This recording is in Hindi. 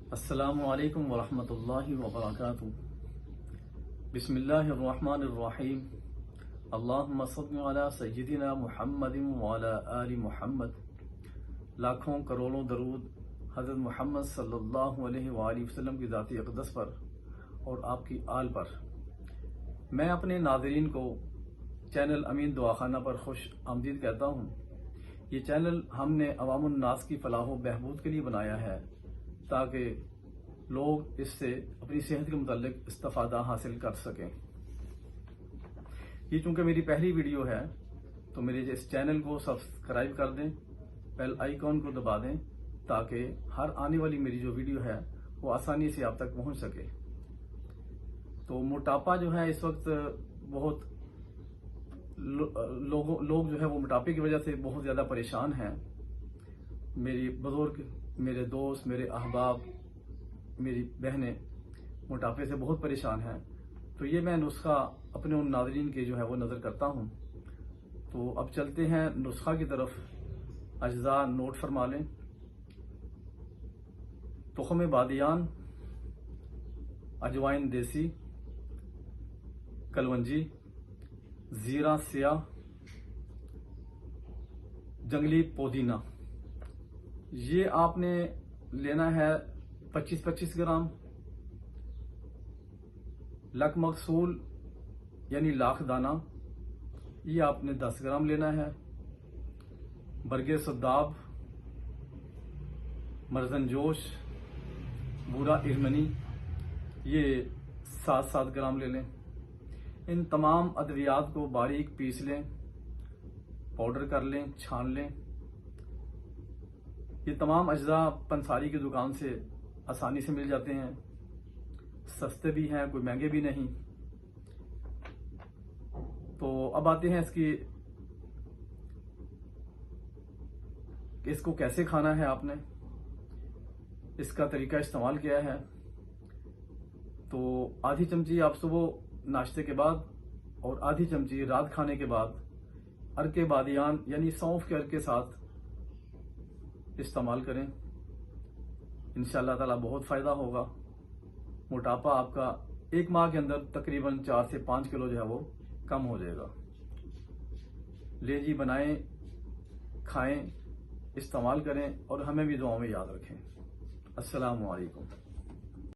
अस्सलामु अलैकुम वरहमतुल्लाहि वबरकातुहू। बिस्मिल्लाहिर्रहमानिर्रहीम। अल्लाहुम्मा सल्लि अला सय्यिदिना मुहम्मदिन व अला आलि मुहम्मद। लाखों करोड़ों दरूद हज़रत मोहम्मद सल्लल्लाहु अलैहि वसल्लम की ज़ाती अक़दस पर और आपकी आल पर। मैं अपने नाज़रीन को चैनल अमीन दुआखाना पर खुश आमदीद कहता हूँ। ये चैनल हमने अवामुन नास की फलाह व बहबूद के लिए बनाया है ताकि लोग इससे अपनी सेहत के मुताल्लिक इस्तिफ़ादा हासिल कर सकें। ये चूँकि मेरी पहली वीडियो है तो मेरे इस चैनल को सब्सक्राइब कर दें, बेल आइकॉन को दबा दें ताकि हर आने वाली मेरी जो वीडियो है वो आसानी से आप तक पहुँच सके। तो मोटापा जो है इस वक्त बहुत लोग जो है वो मोटापे की वजह से बहुत ज़्यादा परेशान हैं। मेरी बुजुर्ग, मेरे दोस्त, मेरे अहबाब, मेरी बहनें मोटापे से बहुत परेशान हैं। तो ये मैं नुस्खा अपने उन नाज़रीन के जो है वो नज़र करता हूँ। तो अब चलते हैं नुस्खा की तरफ। अज्जा नोट फरमा लें। तुख़्म बादियान, अजवाइन देसी, कलवंजी, ज़ीरा स्याह, जंगली पुदीना। ये आपने लेना है 25-25 ग्राम। लक मकसूल यानी लाख दाना, ये आपने 10 ग्राम लेना है। बरगे सद्दाब, मरजनजोश, बूरा इरमनी, ये 7-7 ग्राम ले लें। इन तमाम अद्वियात को बारीक पीस लें, पाउडर कर लें, छान लें। ये तमाम अज्जा पंसारी की दुकान से आसानी से मिल जाते हैं, सस्ते भी हैं, कोई महंगे भी नहीं। तो अब आते हैं इसको कैसे खाना है आपने, इसका तरीका इस्तेमाल किया है। तो आधी चमची आप सुबह नाश्ते के बाद और आधी चमची रात खाने के बाद अर्के बादियान यानी सौंफ के अर्क के साथ इस्तेमाल करें। इंशाअल्लाह ताला बहुत फ़ायदा होगा। मोटापा आपका 1 माह के अंदर तकरीबन 4 से 5 किलो जो है वो कम हो जाएगा। ले जी, बनाएं, खाएं, इस्तेमाल करें और हमें भी दुआओं में याद रखें। अस्सलामु अलैकुम।